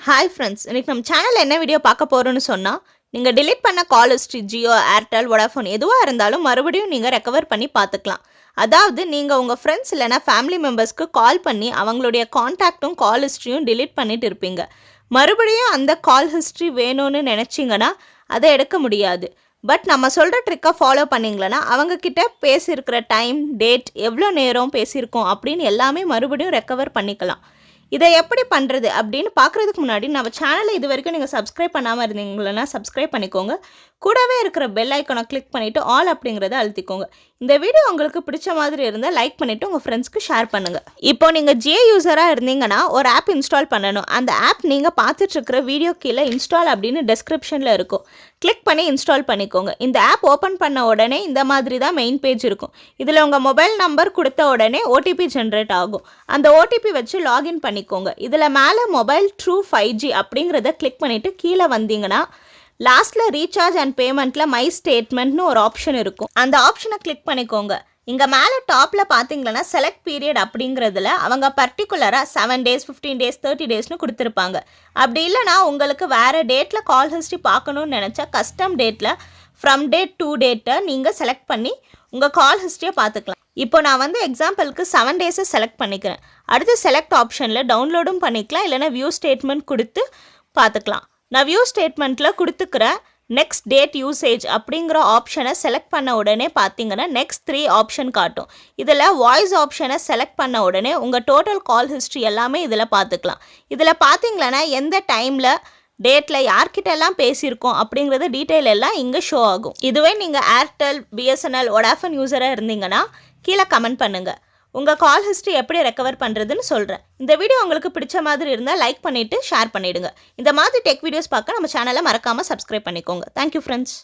Hi friends, இன்றைக்கி நம்ம சேனலில் என்ன வீடியோ பார்க்க போகிறோன்னு சொன்னால், நீங்கள் டிலீட் பண்ண கால் ஹிஸ்ட்ரி ஜியோ, ஏர்டெல், வோடாஃபோன் எதுவாக இருந்தாலும் மறுபடியும் நீங்கள் ரெக்கவர் பண்ணி பார்த்துக்கலாம். அதாவது நீங்கள் உங்கள் ஃப்ரெண்ட்ஸ் இல்லைனா ஃபேமிலி மெம்பர்ஸ்க்கு கால் பண்ணி அவங்களுடைய காண்டாக்டும் கால் ஹிஸ்ட்ரியும் டிலீட் பண்ணிட்டு இருப்பீங்க. மறுபடியும் அந்த கால் ஹிஸ்ட்ரி வேணும்னு நினச்சிங்கன்னா அதை எடுக்க முடியாது. பட் நம்ம சொல்கிற ட்ரிக்கை ஃபாலோ பண்ணிங்களன்னா அவங்கக்கிட்ட பேசியிருக்கிற டைம், டேட், எவ்வளோ நேரம் பேசியிருக்கோம் அப்படின்னு எல்லாமே மறுபடியும் ரெக்கவர் பண்ணிக்கலாம். இதை எப்படி பண்ணுறது அப்படின்னு பார்க்குறதுக்கு முன்னாடி நம்ம சேனலை இது வரைக்கும் நீங்கள் சப்ஸ்கிரைப் பண்ணாமல் இருந்தீங்களா சப்ஸ்கிரைப் பண்ணிக்கோங்க. கூடவே இருக்கிற பெல் ஐக்கானை கிளிக் பண்ணிவிட்டு ஆல் அப்படிங்கிறத அழுத்திக்கோங்க. இந்த வீடியோ உங்களுக்கு பிடிச்ச மாதிரி இருந்தால் லைக் பண்ணிவிட்டு உங்கள் ஃப்ரெண்ட்ஸ்க்கு ஷேர் பண்ணுங்கள். இப்போ நீங்கள் ஜியோ யூஸராக இருந்தீங்கன்னா ஒரு ஆப் இன்ஸ்டால் பண்ணணும். அந்த ஆப் நீங்கள் பார்த்துட்ருக்கிற வீடியோ கீழே இன்ஸ்டால் அப்படின்னு டெஸ்கிரிப்ஷனில் இருக்கும். கிளிக் பண்ணி இன்ஸ்டால் பண்ணிக்கோங்க. இந்த ஆப் ஓப்பன் பண்ண உடனே இந்த மாதிரி தான் மெயின் பேஜ் இருக்கும். இதில் உங்கள் மொபைல் நம்பர் கொடுத்த உடனே ஓடிபி ஜென்ரேட் ஆகும். அந்த ஓடிபி வச்சு லாகின் பண்ணிக்கோங்க. இதில் மேலே மொபைல் ட்ரூ 5G அப்படிங்கிறத கிளிக் பண்ணிவிட்டு கீழே வந்தீங்கன்னா லாஸ்ட்டில் ரீசார்ஜ் அண்ட் பேமெண்ட்டில் மை ஸ்டேட்மெண்ட்னு ஒரு ஆப்ஷன் இருக்கும். அந்த ஆப்ஷனை கிளிக் பண்ணிக்கோங்க. இங்கே மேலே டாப்பில் பார்த்தீங்கன்னா செலக்ட் பீரியட் அப்படிங்கிறதுல அவங்க பர்டிகுலராக 7 days, 15 days, 30 daysனு கொடுத்துருப்பாங்க. அப்படி இல்லைனா உங்களுக்கு வேறு டேட்டில் கால் ஹிஸ்ட்ரி பார்க்கணுன்னு நினச்சா கஸ்டம் டேட்டில் ஃப்ரம் டேட் டு டேட்டை நீங்கள் செலக்ட் பண்ணி உங்கள் கால் ஹிஸ்ட்ரியை பார்த்துக்கலாம். இப்போ நான் எக்ஸாம்பிளுக்கு 7 days செலக்ட் பண்ணிக்கிறேன். அடுத்து செலக்ட் ஆப்ஷனில் டவுன்லோடும் பண்ணிக்கலாம், இல்லைனா வியூ ஸ்டேட்மெண்ட் கொடுத்து பார்த்துக்கலாம். நான் வியூ ஸ்டேட்மெண்ட்டில் கொடுத்துக்கிற நெக்ஸ்ட் டேட் யூசேஜ் அப்படிங்கிற ஆப்ஷனை செலக்ட் பண்ண உடனே பார்த்தீங்கன்னா நெக்ஸ்ட் 3 ஆப்ஷன் காட்டும். இதில் வாய்ஸ் ஆப்ஷனை செலக்ட் பண்ண உடனே உங்கள் டோட்டல் கால் ஹிஸ்ட்ரி எல்லாமே இதில் பார்த்துக்கலாம். இதில் பார்த்தீங்கன்னா எந்த டைமில் டேட்டில் யார்கிட்ட எல்லாம் பேசியிருக்கோம் அப்படிங்கிறது டீட்டெயில் எல்லாம் இங்கே ஷோ ஆகும். இதுவே நீங்கள் ஏர்டெல், பிஎஸ்என்எல், வோடாஃபோன் யூஸராக இருந்தீங்கன்னா கீழே கமெண்ட் பண்ணுங்கள். உங்கள் கால் ஹிஸ்ட்ரி எப்படி ரெக்கவர் பண்ணுறதுன்னு சொல்கிறேன். இந்த வீடியோ உங்களுக்கு பிடிச்ச மாதிரி இருந்தால் லைக் பண்ணிவிட்டு ஷேர் பண்ணிவிடுங்க. இந்த மாதிரி டெக் வீடியோஸ் பார்க்க நம்ம சேனலை மறக்காமல் சப்ஸ்கிரைப் பண்ணிக்கோங்க. Thank you friends.